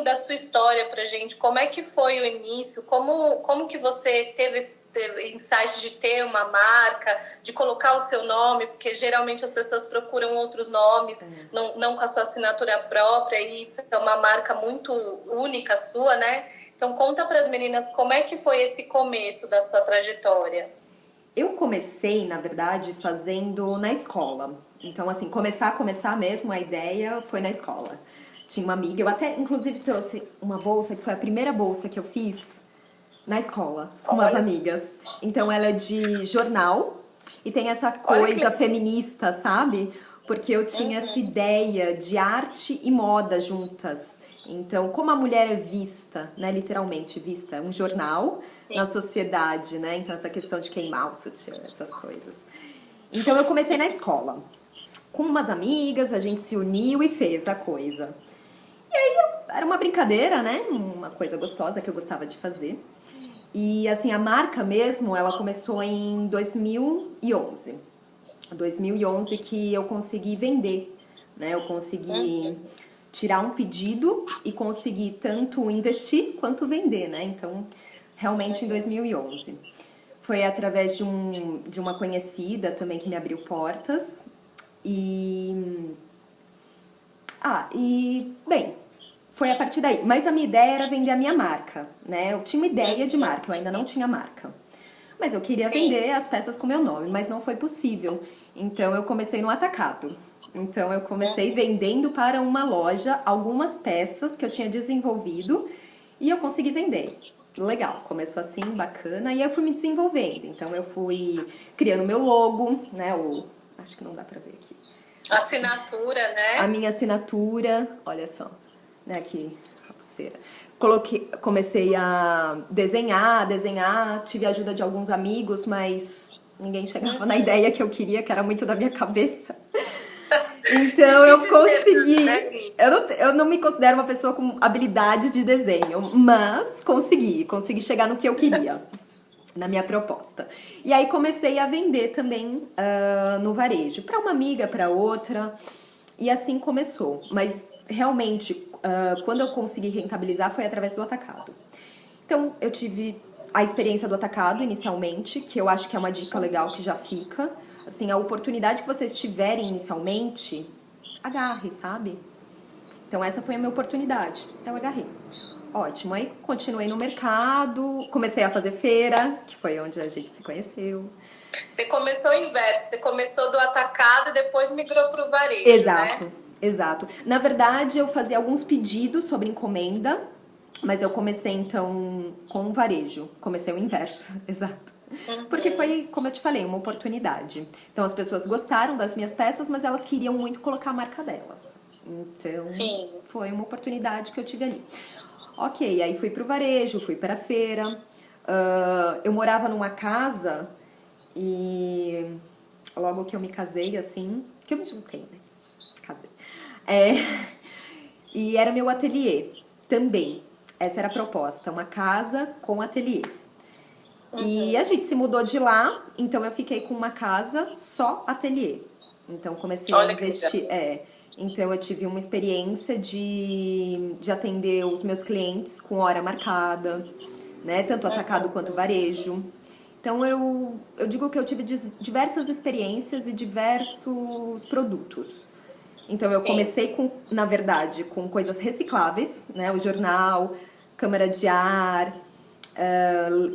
da sua história pra gente, como é que foi o início, como que você teve esse insight de ter uma marca, de colocar o seu nome, porque geralmente as pessoas procuram outros nomes, não com a sua assinatura própria, e isso é uma marca muito única sua, né? Então conta para as meninas como é que foi esse começo da sua trajetória. Eu comecei, na verdade, fazendo na escola. Então, assim, começar mesmo, a ideia foi na escola. Tinha uma amiga, eu até inclusive trouxe uma bolsa, que foi a primeira bolsa que eu fiz na escola, com umas Olha, amigas. Então, ela é de jornal e tem essa olha que coisa legal. feminista, sabe? Porque eu tinha essa Uhum, ideia de arte e moda juntas. Então, como a mulher é vista, né, literalmente vista, é um jornal na sim, sociedade, né? Então, essa questão de queimar o sutiã, essas coisas. Então, eu comecei na sim. escola. Com umas amigas, a gente se uniu e fez a coisa. Era uma brincadeira, né? Uma coisa gostosa que eu gostava de fazer. E assim, a marca mesmo, ela começou em 2011. 2011 que eu consegui vender, né? Eu consegui Uhum. tirar um pedido e consegui tanto investir quanto vender, né? Então, realmente em 2011. Foi através de uma conhecida também que me abriu portas. E bem, foi a partir daí. Mas a minha ideia era vender a minha marca, né? Eu tinha uma ideia de marca, eu ainda não tinha marca. Mas eu queria Sim. vender as peças com meu nome, mas não foi possível. Então eu comecei no atacado. Então eu comecei vendendo para uma loja algumas peças que eu tinha desenvolvido e eu consegui vender. Legal, começou assim, bacana, e eu fui me desenvolvendo. Então eu fui criando meu logo, né? Acho que não dá pra ver aqui Assinatura, a né? minha assinatura, olha só, né, aqui, a pulseira. Comecei a desenhar, tive a ajuda de alguns amigos, mas ninguém chegava na Uhum. ideia que eu queria, que era muito da minha cabeça. Então eu Difíceis mesmo, consegui. né, Cris? Eu não me considero uma pessoa com habilidade de desenho, mas consegui chegar no que eu queria, na minha proposta. E aí comecei a vender também no varejo, para uma amiga, para outra, e assim começou. Mas realmente, quando eu consegui rentabilizar foi através do atacado. Então eu tive a experiência do atacado inicialmente, que eu acho que é uma dica legal que já fica. Assim, a oportunidade que vocês tiverem inicialmente, agarre, sabe? Então essa foi a minha oportunidade. Eu agarrei. Ótimo. Aí continuei no mercado, comecei a fazer feira, que foi onde a gente se conheceu. Você começou o inverso, você começou do atacado e depois migrou para o varejo, né? Exato, exato. Na verdade, eu fazia alguns pedidos sobre encomenda, mas eu comecei então com o varejo. Comecei o inverso, exato. Porque Uhum. foi, como eu te falei, uma oportunidade. Então as pessoas gostaram das minhas peças, mas elas queriam muito colocar a marca delas. Então Sim. foi uma oportunidade que eu tive ali. Ok, aí fui pro varejo, fui para a feira. Eu morava numa casa e logo que eu me casei, assim, que eu me juntei, né? Casei. É, e era meu ateliê também. Essa era a proposta, uma casa com ateliê. E a Uhum. gente se mudou de lá, então eu fiquei com uma casa só ateliê. Então comecei a Olha que legal. investir. Então eu tive uma experiência de atender os meus clientes com hora marcada, né? Tanto atacado Uhum. quanto varejo. Então eu digo que eu tive diversas experiências e diversos produtos. Então eu Sim. comecei com, na verdade, com coisas recicláveis, né? O jornal, câmara de ar,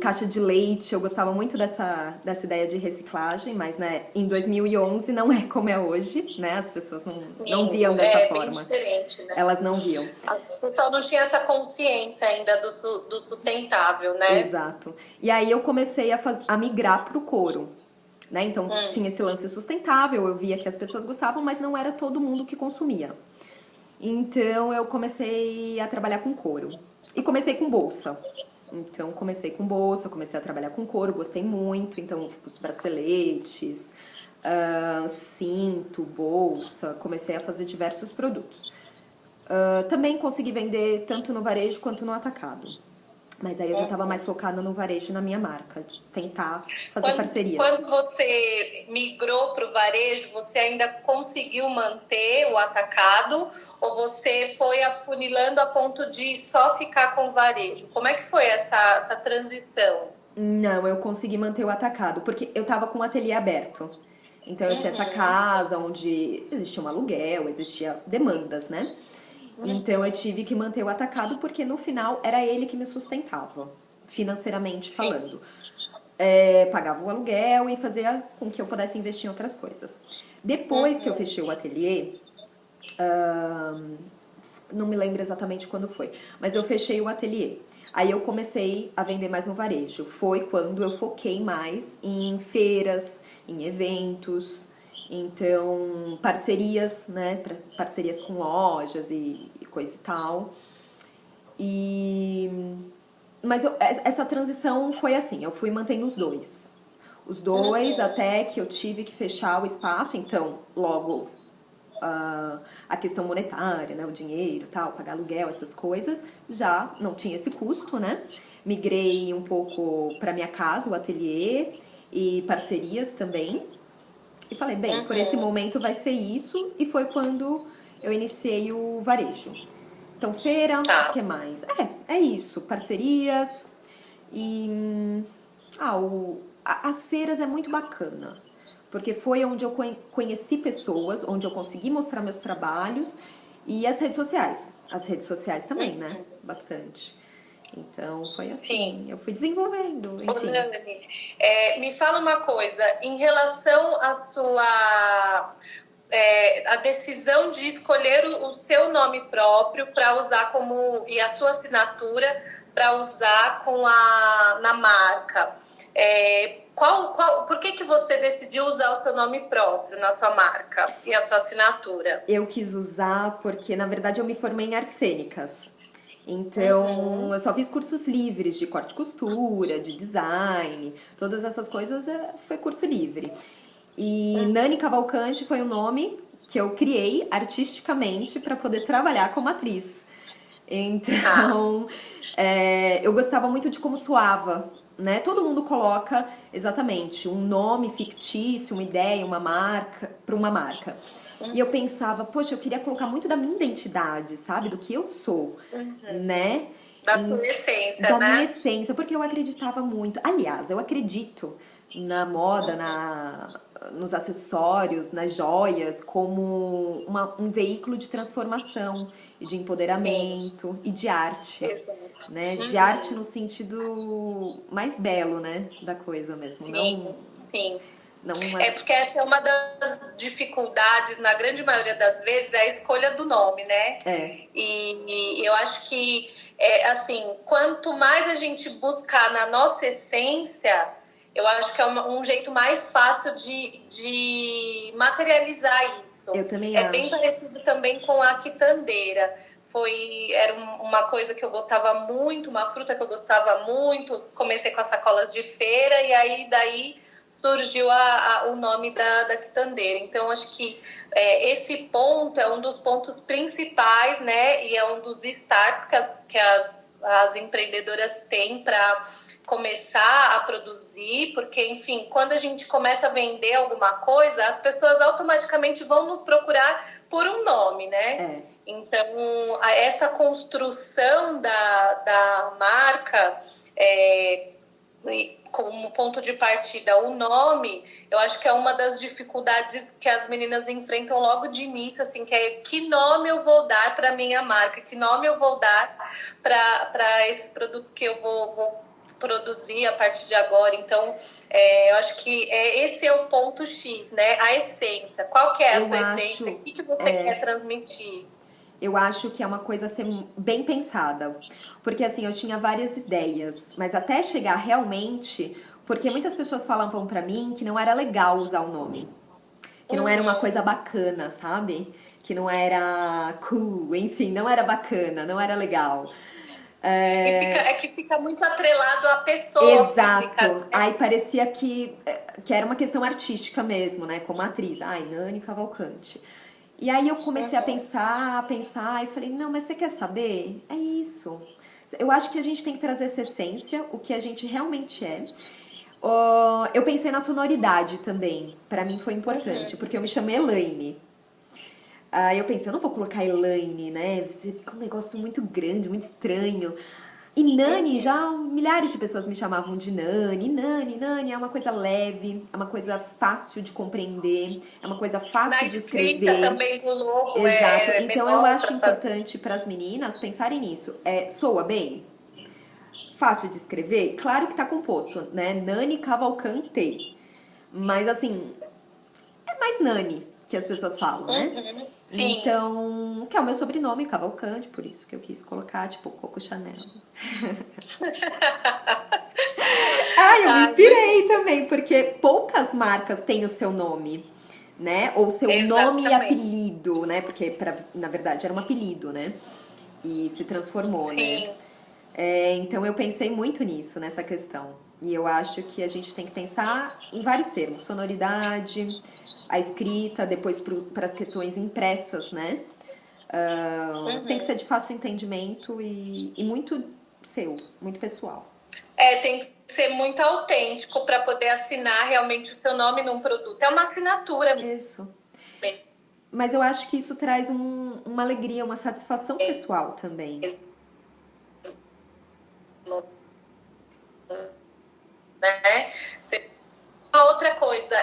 caixa de leite. Eu gostava muito dessa ideia de reciclagem, mas né, em 2011 não é como é hoje, né? As pessoas não Sim. viam dessa É bem forma. diferente, né? Elas não viam. O pessoal não tinha essa consciência ainda do sustentável, né? Exato. E aí eu comecei a migrar para o couro. Né? Então Hum. tinha esse lance sustentável, eu via que as pessoas gostavam, mas não era todo mundo que consumia. Então eu comecei a trabalhar com couro. E comecei com bolsa. Então comecei com bolsa, comecei a trabalhar com couro, gostei muito. Então os braceletes, cinto, bolsa, comecei a fazer diversos produtos. Também consegui vender tanto no varejo quanto no atacado. Mas aí eu já estava mais focada no varejo, na minha marca, de tentar fazer parcerias. Quando você migrou para o varejo, você ainda conseguiu manter o atacado ou você foi afunilando a ponto de só ficar com o varejo? Como é que foi essa transição? Não, eu consegui manter o atacado, porque eu estava com o ateliê aberto. Então eu tinha essa casa onde existia um aluguel, existia demandas, né? Então eu tive que manter o atacado porque no final era ele que me sustentava, financeiramente falando. Pagava o aluguel e fazia com que eu pudesse investir em outras coisas. Depois que eu fechei o ateliê, não me lembro exatamente quando foi, mas eu fechei o ateliê. Aí eu comecei a vender mais no varejo. Foi quando eu foquei mais em feiras, em eventos, então parcerias, né, parcerias com lojas e coisa e tal. Mas essa transição foi assim, eu fui mantendo os dois. Os dois até que eu tive que fechar o espaço, então logo a questão monetária, né, o dinheiro, tal, pagar aluguel, essas coisas, já não tinha esse custo, né? Migrei um pouco para minha casa, o ateliê e parcerias também. E falei, bem, por esse momento vai ser isso, e foi quando eu iniciei o varejo. Então, feira, o que mais? É isso, parcerias e as feiras é muito bacana. Porque foi onde eu conheci pessoas, onde eu consegui mostrar meus trabalhos e as redes sociais. As redes sociais também, né? Bastante. Então, foi assim. Sim. Eu fui desenvolvendo, enfim. Me fala uma coisa. Em relação à sua... a decisão de escolher o seu nome próprio para usar e a sua assinatura para usar na marca. Por que você decidiu usar o seu nome próprio na sua marca e a sua assinatura? Eu quis usar porque, na verdade, eu me formei em artes cênicas. Então, eu só fiz cursos livres de corte e costura, de design, todas essas coisas foi curso livre. E Nani Cavalcante foi o nome que eu criei artisticamente para poder trabalhar como atriz. Então, eu gostava muito de como soava, né? Todo mundo coloca exatamente um nome fictício, uma ideia, uma marca, para uma marca. E eu pensava, poxa, eu queria colocar muito da minha identidade, sabe? Do que eu sou, né? Da sua essência, né? Da minha essência, porque eu acreditava muito. Aliás, eu acredito na moda, nos acessórios, nas joias, como um veículo de transformação e de empoderamento. Sim. E de arte. Exato. Né? De arte no sentido mais belo, né? Da coisa mesmo. Sim, sim. Porque essa é uma das dificuldades, na grande maioria das vezes, é a escolha do nome, né? E eu acho que, assim, quanto mais a gente buscar na nossa essência, eu acho que é um jeito mais fácil de materializar isso. Eu também acho. Bem parecido também com a quitandeira. Era uma coisa que eu gostava muito, uma fruta que eu gostava muito. Comecei com as sacolas de feira e aí daí surgiu o nome da quitandeira. Então, acho que esse ponto é um dos pontos principais, né? E é um dos starts que as empreendedoras têm para começar a produzir, porque, enfim, quando a gente começa a vender alguma coisa, as pessoas automaticamente vão nos procurar por um nome, né? Então, essa construção da marca, como ponto de partida, o nome, eu acho que é uma das dificuldades que as meninas enfrentam logo de início, assim, que nome eu vou dar para minha marca, que nome eu vou dar para esses produtos que eu vou produzir a partir de agora. Então, eu acho que esse é o ponto X, né? A essência. Qual que é a sua essência? O que você quer transmitir? Eu acho que é uma coisa a ser bem pensada. Porque, assim, eu tinha várias ideias, mas até chegar realmente... Porque muitas pessoas falavam pra mim que não era legal usar o nome. Que não era uma coisa bacana, sabe? Que não era cool, enfim, não era bacana, não era legal. Que fica muito atrelado à pessoa. Exato. Física, né? Aí parecia que era uma questão artística mesmo, né? Como atriz. Ai, Nani Cavalcante. E aí eu comecei a pensar, e falei, não, mas você quer saber? É isso. Eu acho que a gente tem que trazer essa essência, o que a gente realmente é. Eu pensei na sonoridade também, pra mim foi importante, porque eu me chamei Elaine. Aí eu pensei, eu não vou colocar Elaine, né? Fica um negócio muito grande, muito estranho. E Nani, já milhares de pessoas me chamavam de Nani. Nani é uma coisa leve, é uma coisa fácil de compreender, é uma coisa Na fácil de escrita escrever. também do logo Exato. é Então eu menor acho para fazer. importante para as meninas pensarem nisso. Soa bem? Fácil de escrever? Claro que tá composto, né? Nani Cavalcante. Mas assim, é mais Nani que as pessoas falam, né? Sim. Então, que é o meu sobrenome, Cavalcante, por isso que eu quis colocar, tipo, Coco Chanel. Eu me inspirei também, porque poucas marcas têm o seu nome, né? Ou seu nome e apelido, né? Porque, na verdade, era um apelido, né? E se transformou, Sim. né? Então, eu pensei muito nisso, nessa questão. E eu acho que a gente tem que pensar em vários termos. Sonoridade, a escrita, depois para as questões impressas, né? Tem que ser de fácil entendimento e muito seu, muito pessoal. Tem que ser muito autêntico para poder assinar realmente o seu nome num produto. É uma assinatura. Isso. Mas eu acho que isso traz uma alegria, uma satisfação pessoal também. Né? Uma outra coisa,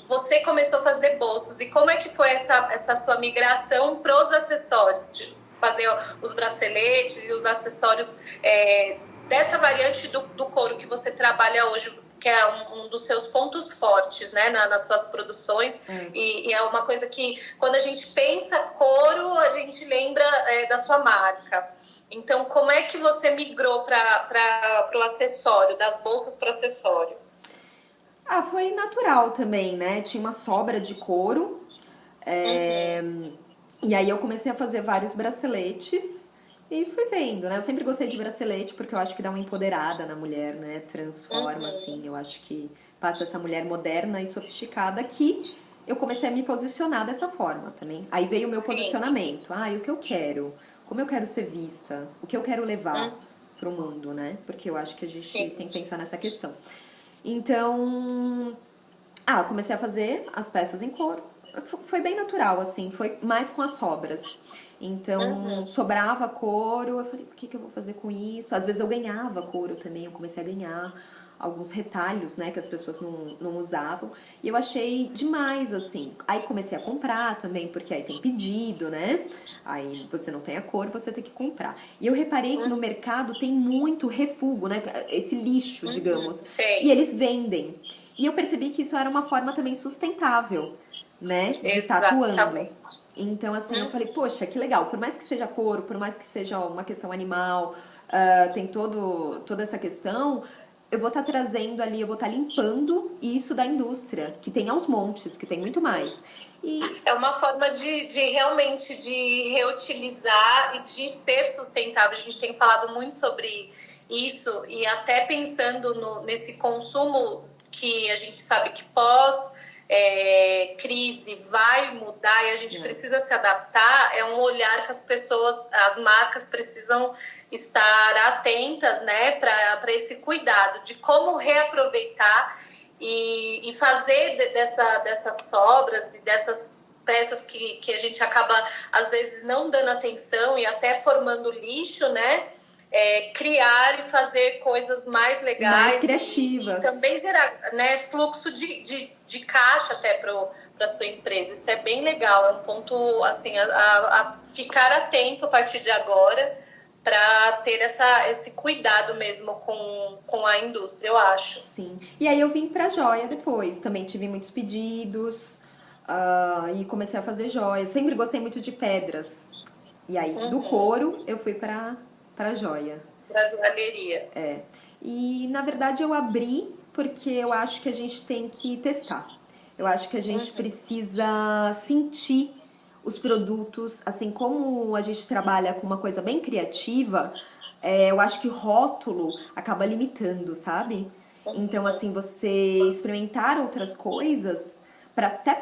você começou a fazer bolsas. E como é que foi essa sua migração para os acessórios? De fazer os braceletes e os acessórios dessa variante do couro que você trabalha hoje, que é um dos seus pontos fortes, né, nas suas produções. E é uma coisa que, quando a gente pensa couro, a gente lembra da sua marca. Então, como é que você migrou para o acessório, das bolsas para o acessório? Foi natural também, né? Tinha uma sobra de couro. E aí eu comecei a fazer vários braceletes e fui vendo, né? Eu sempre gostei de bracelete porque eu acho que dá uma empoderada na mulher, né? Transforma, assim. Eu acho que passa essa mulher moderna e sofisticada que eu comecei a me posicionar dessa forma também. Aí veio o meu posicionamento. O que eu quero? Como eu quero ser vista? O que eu quero levar pro mundo, né? Porque eu acho que a gente tem que pensar nessa questão. Então, eu comecei a fazer as peças em couro. Foi bem natural, assim, foi mais com as sobras. Então, sobrava couro, eu falei, o que eu vou fazer com isso? Às vezes eu ganhava couro também, eu comecei a ganhar alguns retalhos, né, que as pessoas não usavam. E eu achei demais, assim. Aí comecei a comprar também, porque aí tem pedido, né? Aí você não tem a cor, você tem que comprar. E eu reparei que no mercado tem muito refúgio, né? Esse lixo, digamos. E eles vendem. E eu percebi que isso era uma forma também sustentável, né? De estar atuando. Então, assim, eu falei, poxa, que legal. Por mais que seja couro, por mais que seja uma questão animal, tem toda essa questão, eu vou estar trazendo ali, eu vou estar limpando isso da indústria, que tem aos montes, que tem muito mais. É uma forma de realmente de reutilizar e de ser sustentável. A gente tem falado muito sobre isso e até pensando nesse consumo que a gente sabe que crise vai mudar e a gente precisa se adaptar. É um olhar que as marcas precisam estar atentas, né, para esse cuidado de como reaproveitar e fazer dessas sobras e dessas peças que a gente acaba às vezes não dando atenção e até formando lixo, né? Criar e fazer coisas mais legais, mais criativas. E também gerar, né, fluxo de caixa até para sua empresa. Isso é bem legal, é um ponto assim, a ficar atento a partir de agora para ter esse cuidado mesmo com a indústria, eu acho. Sim. E aí eu vim para joia depois, também tive muitos pedidos e comecei a fazer joias. Sempre gostei muito de pedras. E aí, do couro, eu fui para joia. Para joalheria. E, na verdade, eu abri porque eu acho que a gente tem que testar. Eu acho que a gente precisa sentir os produtos, assim como a gente trabalha com uma coisa bem criativa, eu acho que rótulo acaba limitando, sabe? Então, assim, você experimentar outras coisas até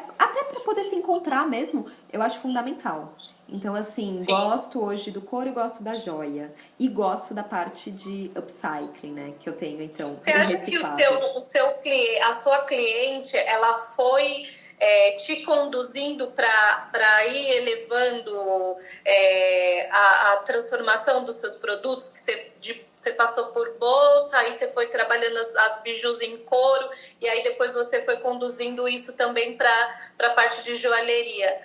para poder se encontrar mesmo, eu acho fundamental. Então, assim, Sim. gosto hoje do couro e gosto da joia. E gosto da parte de upcycling, né? Que eu tenho, então, Você do acha que reciclável. a sua cliente, ela foi te conduzindo para ir elevando a transformação dos seus produtos? Que você passou por bolsa, aí você foi trabalhando as bijus em couro, e aí depois você foi conduzindo isso também para a parte de joalheria.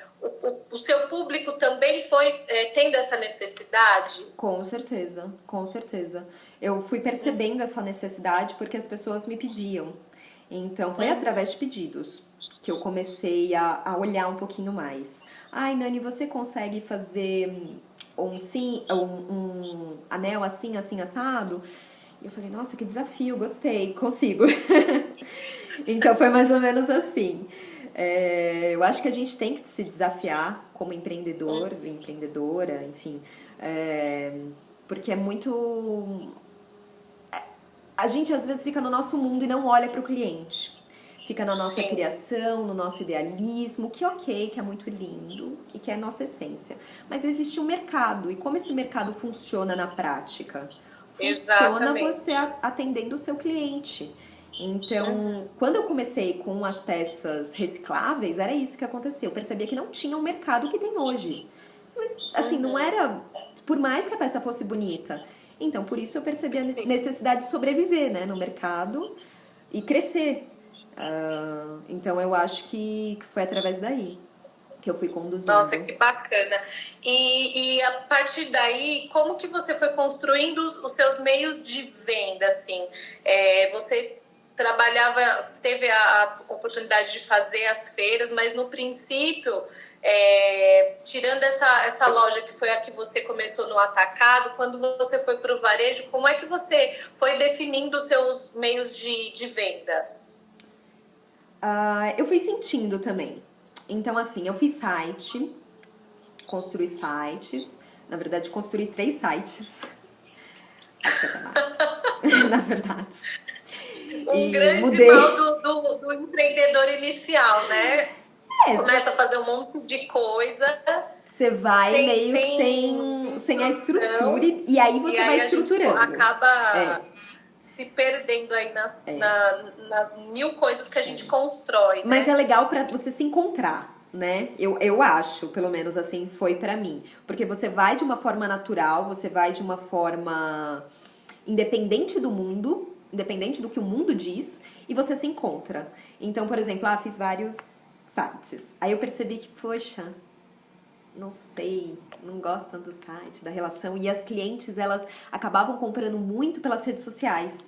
O seu público também foi tendo essa necessidade? Com certeza, com certeza. Eu fui percebendo essa necessidade porque as pessoas me pediam. Então, foi através de pedidos que eu comecei a olhar um pouquinho mais. Ai, Nani, você consegue fazer um anel assim, assim, assado? E eu falei, nossa, que desafio, gostei, consigo. Então, foi mais ou menos assim. Eu acho que a gente tem que se desafiar como empreendedor, empreendedora, enfim. Porque é muito... A gente às vezes fica no nosso mundo e não olha para o cliente. Fica na nossa Sim. criação, no nosso idealismo, que ok, que é muito lindo e que é a nossa essência. Mas existe um mercado, e como esse mercado funciona na prática? Funciona Exatamente. você atendendo o seu cliente. Então, quando eu comecei com as peças recicláveis, era isso que aconteceu. Eu percebia que não tinha um mercado que tem hoje. Mas, assim, não era... Por mais que a peça fosse bonita. Então, por isso eu percebi a Sim. necessidade de sobreviver, né, no mercado e crescer. Então, eu acho que foi através daí que eu fui conduzindo. Nossa, que bacana. E a partir daí, como que você foi construindo os seus meios de venda, assim? Você teve a oportunidade de fazer as feiras, mas no princípio, tirando essa loja que foi a que você começou no atacado, quando você foi para o varejo, como é que você foi definindo os seus meios de venda? Eu fui sentindo também. Então, assim, eu fiz site, construí sites. Na verdade, construí 3 sites. Acho que até mais. Na verdade. Um grande mal do empreendedor inicial, né? Começa a fazer um monte de coisa. Você vai meio sem a estrutura e aí você vai estruturando. A gente acaba se perdendo aí nas mil coisas que a gente constrói, né? Mas é legal pra você se encontrar, né? Eu acho, pelo menos assim, foi pra mim. Porque você vai de uma forma natural, você vai de uma forma independente do mundo, independente do que o mundo diz, e você se encontra. Então, por exemplo, fiz vários sites. Aí eu percebi que, poxa, não sei, não gosto tanto do site, da relação. E as clientes, elas acabavam comprando muito pelas redes sociais.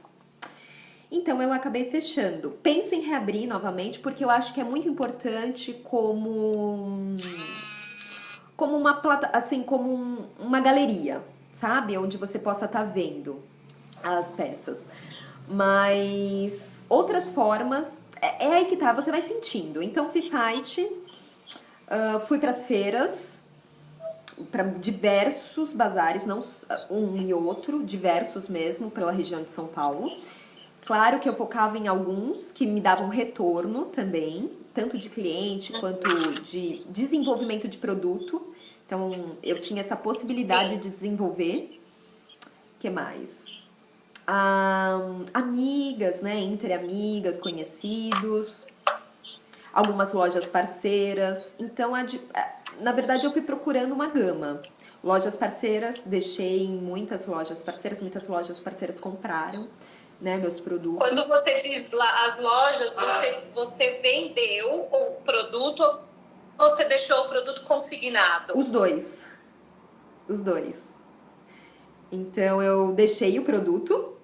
Então, eu acabei fechando. Penso em reabrir novamente, porque eu acho que é muito importante como uma galeria, sabe? Onde você possa estar vendo as peças. Mas outras formas, é aí que tá, você vai sentindo. Então, fiz site, fui pras feiras, para diversos bazares, não um e outro, diversos mesmo, pela região de São Paulo. Claro que eu focava em alguns que me davam retorno também, tanto de cliente quanto de desenvolvimento de produto. Então, eu tinha essa possibilidade de desenvolver. O que mais? Amigas, né? Entre amigas, conhecidos. Algumas lojas parceiras. Então, na verdade, eu fui procurando uma gama. Lojas parceiras, deixei em muitas lojas parceiras compraram, né, meus produtos. Quando você diz lá as lojas, você vendeu o produto ou você deixou o produto consignado? Os dois. Então, eu deixei o produto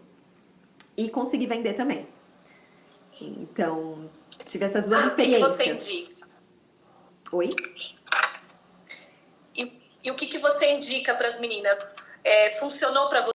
e consegui vender também. Então, tive essas duas experiências. O que você indica? Oi? E o que você indica para as meninas? Funcionou para você?